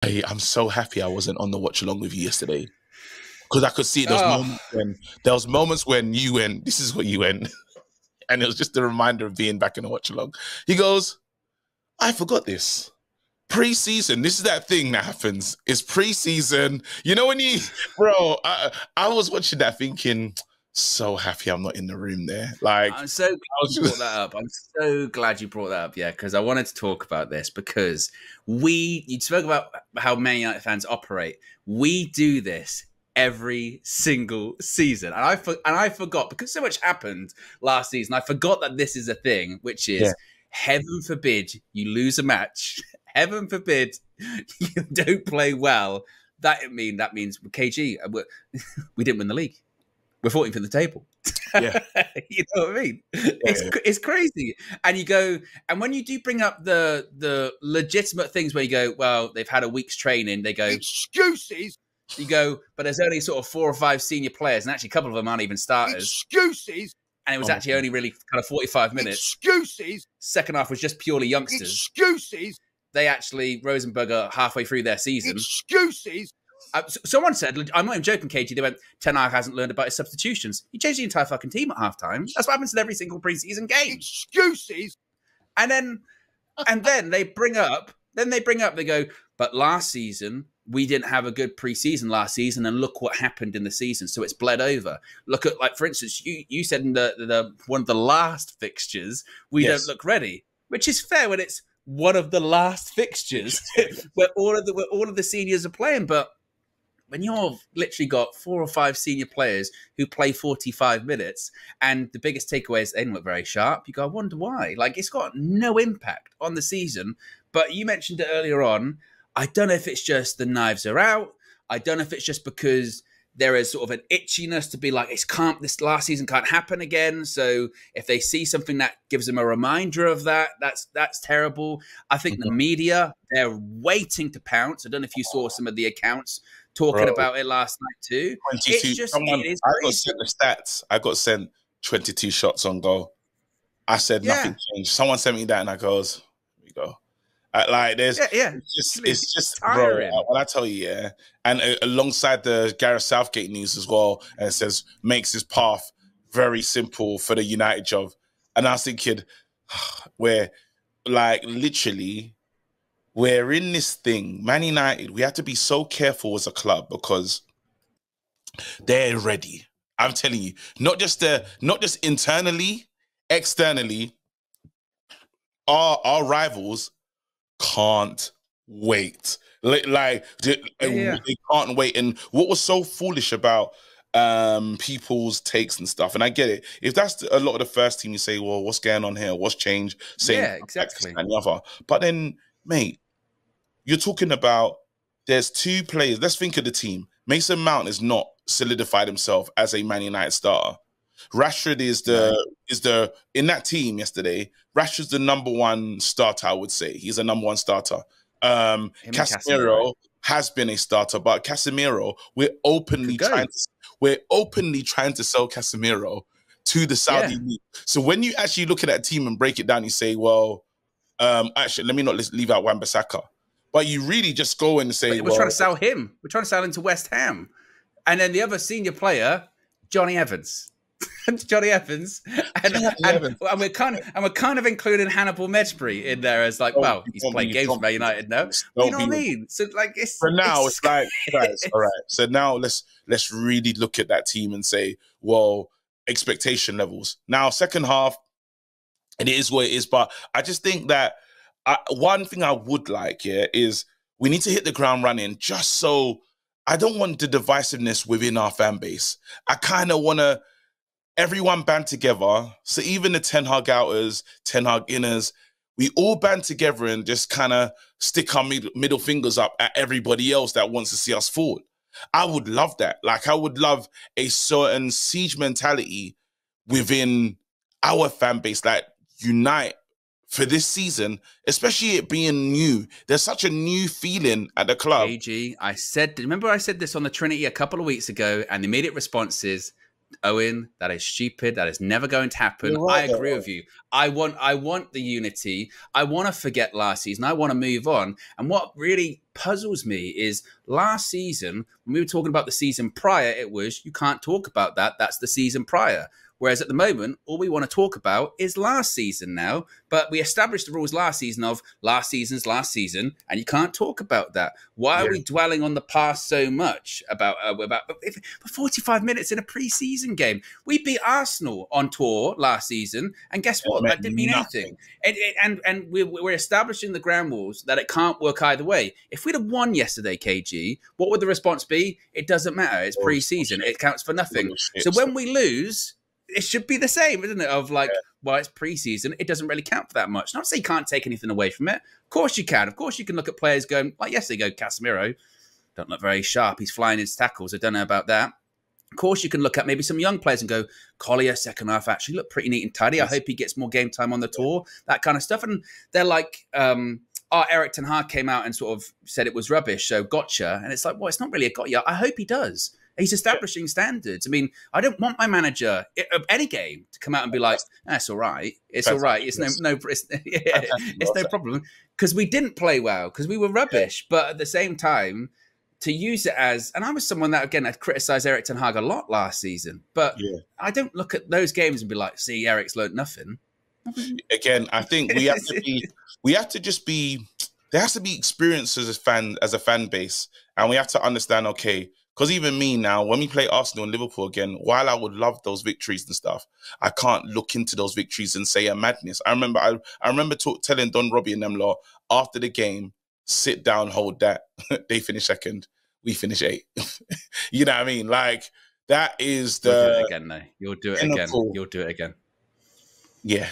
I'm so happy I wasn't on the watch along with you yesterday because I could see Oh, there was moments when you went, this is what you went, and it was just a reminder of being back in the watch along. He goes, I forgot this. Pre-season, this is that thing that happens. It's pre-season. You know when bro, I was watching that thinking, so happy I'm not in the room there. Like, I'm so glad I was you brought just, that up. I'm so glad you brought that up. Yeah, because I wanted to talk about this because you spoke about how Man United fans operate. We do this every single season, and I forgot because so much happened last season. I forgot that this is a thing, which yeah, is heaven forbid you lose a match. Heaven forbid you don't play well. That means KG. We didn't win the league. We're 14th in the table. yeah, You know what I mean? yeah. It's crazy. And you go, and when you do bring up the legitimate things where you go, well, they've had a week's training, they go, excuses, you go, but there's only sort of 4 or 5 senior players, and actually a couple of them aren't even starters. excuses, And it was Oh, actually only really kind of 45 minutes. excuses, Second half was just purely youngsters. excuses, They actually, Rosenborg are halfway through their season. excuses. Someone said, I'm not even joking, KG, they went, Ten Hag hasn't learned about his substitutions. He changed the entire fucking team at halftime. That's what happens in every single preseason game. Excuses. And then they go, but last season, we didn't have a good preseason last season, and look what happened in the season. So it's bled over. Look at, like, for instance, you said in the one of the last fixtures, we yes. don't look ready, which is fair when it's one of the last fixtures where all of the seniors are playing. But when you've literally got 4 or 5 senior players who play 45 minutes, and the biggest takeaway is they don't look very sharp, you go, I wonder why. Like, it's got no impact on the season. But you mentioned it earlier on. I don't know if it's just the knives are out. I don't know if it's just because there is sort of an itchiness to be like, this last season can't happen again. So if they see something that gives them a reminder of that, that's terrible. I think the media, they're waiting to pounce. I don't know if you saw some of the accounts talking about it last night too. 22. It's just, it is I got crazy. sent the stats. I got sent 22 shots on goal. I said nothing changed. Someone sent me that, and I goes, "Here we go." Like there's, it's just, bro. When I tell you, yeah, and alongside the Gareth Southgate news as well, and it says makes his path very simple for the United job. And I was thinking, where, like, literally, we're in this thing, Man United. We have to be so careful as a club because they're ready. I'm telling you, not just internally, externally, our rivals can't wait. They can't wait. And what was so foolish about people's takes and stuff, and I get it. If that's a lot of the first team, you say, well, what's going on here? What's changed? Yeah, exactly. And the other. But then, mate, you're talking about there's 2 players. Let's think of the team. Mason Mount is not solidified himself as a Man United starter. Rashford is the in that team yesterday. Rashford's the number 1 starter, I would say. He's a number 1 starter. Casemiro has been a starter, but Casemiro, we're openly trying to sell Casemiro to the Saudi league. So when you actually look at that team and break it down, you say, well, actually, let me not leave out Wan-Bissaka. But you really just go and say, we're trying to sell him. We're trying to sell him to West Ham. And then the other senior player, Johnny Evans. Johnny Evans, and we're kind of including Hannibal Mejbri in there as like, well, he's playing games for Man United now. You know what I mean? So like, for now, it's like, guys, all right. So now let's really look at that team and say, well, expectation levels. Now, second half, and it is what it is. But I just think that one thing I would like, is we need to hit the ground running. Just so I don't want the divisiveness within our fan base. I kind of want to. Everyone band together. So even the Ten Hag outers, Ten Hag inners, we all band together and just kind of stick our middle fingers up at everybody else that wants to see us fall. I would love that. Like, I would love a certain siege mentality within our fan base, like, unite for this season, especially it being new. There's such a new feeling at the club. AG, remember I said this on the Trinity a couple of weeks ago, and the immediate response is, Owen, that is stupid. That is never going to happen. Right, I agree with you. I want the unity. I want to forget last season. I want to move on. And what really puzzles me is last season, when we were talking about the season prior, it was, you can't talk about that. That's the season prior. Whereas at the moment, all we want to talk about is last season now. But we established the rules last season of last season's last season, and you can't talk about that. Why are we dwelling on the past so much about 45 minutes in a pre-season game? We beat Arsenal on tour last season, and guess what? That didn't mean anything. And we're establishing the ground rules that it can't work either way. If we'd have won yesterday, KG, what would the response be? It doesn't matter. It's pre-season. It counts for nothing. So when we lose, it should be the same, isn't it? Of like, well, it's preseason. It doesn't really count for that much. Not to say you can't take anything away from it. Of course you can. Of course you can look at players going, like yesterday, Casemiro, don't look very sharp. He's flying his tackles. I don't know about that. Of course you can look at maybe some young players and go, Collier, second half, actually look pretty neat and tidy. I hope he gets more game time on the tour, that kind of stuff. And they're like, Eric Ten Hag came out and sort of said it was rubbish, so gotcha. And it's like, well, it's not really a gotcha. I hope he does. He's establishing standards. I mean, I don't want my manager of any game to come out and be like, "That's all right. It's all right. It's it's no problem." Because we didn't play well, because we were rubbish. But at the same time, to use it as, and I was someone that again I criticised Eric Ten Hag a lot last season, but I don't look at those games and be like, "See, Eric's learned nothing." Again, I think we have to be. We have to just be. There has to be experience as a fan base, and we have to understand. Okay. Because even me now, when we play Arsenal and Liverpool again, while I would love those victories and stuff, I can't look into those victories and say a madness. I remember telling Don Robbie and them lot after the game, sit down, hold that. They finish second, we finish 8th. You know what I mean? Like that is the. You'll do it again, though. You'll do it again. You'll do it again. Yeah.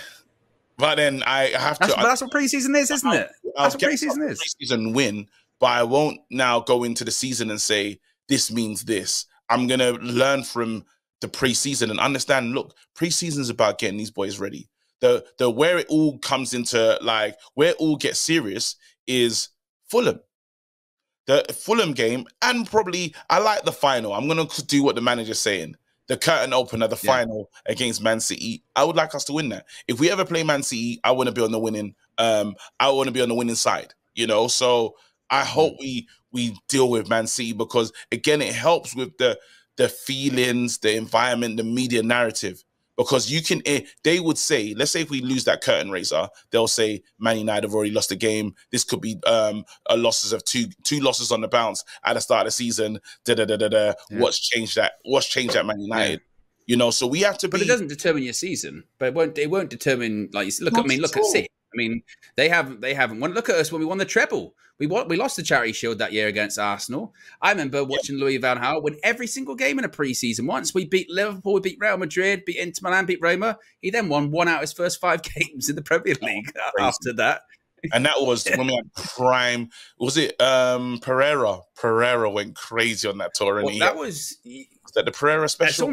But then I have to. But that's what preseason is, isn't it? That's what preseason is. Preseason win, but I won't now go into the season and say, this means this. I'm going to learn from the preseason and understand, look, preseason is about getting these boys ready. The where it all comes into, like, where it all gets serious is Fulham. The Fulham game, and probably, I like the final. I'm going to do what the manager's saying. The curtain opener, the final against Man City. I would like us to win that. If we ever play Man City, I want to be on the winning. I want to be on the winning side, you know? So I hope we deal with Man City, because again, it helps with the feelings, the environment, the media narrative. Because they would say, let's say if we lose that curtain raiser, they'll say Man United have already lost the game. This could be a losses of two losses on the bounce at the start of the season. Yeah. What's changed that? What's changed at Man United? Yeah. You know, so we have to. But it doesn't determine your season. But it won't determine. Like, look at City. I mean, they haven't. Look at us when we won the treble. We lost the Charity Shield that year against Arsenal. I remember watching Louis van Gaal win every single game in a pre-season. Once we beat Liverpool, we beat Real Madrid, beat Inter Milan, beat Roma. He then won 1 out of his first 5 games in the Premier League after that. And that was when we had prime. Was it Pereira? Pereira went crazy on that tour, and was that the Pereira special?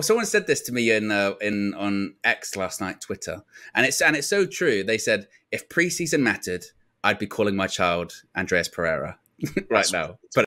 Someone said this to me on X last night, Twitter, and it's so true. They said if preseason mattered, I'd be calling my child Andreas Pereira right now. But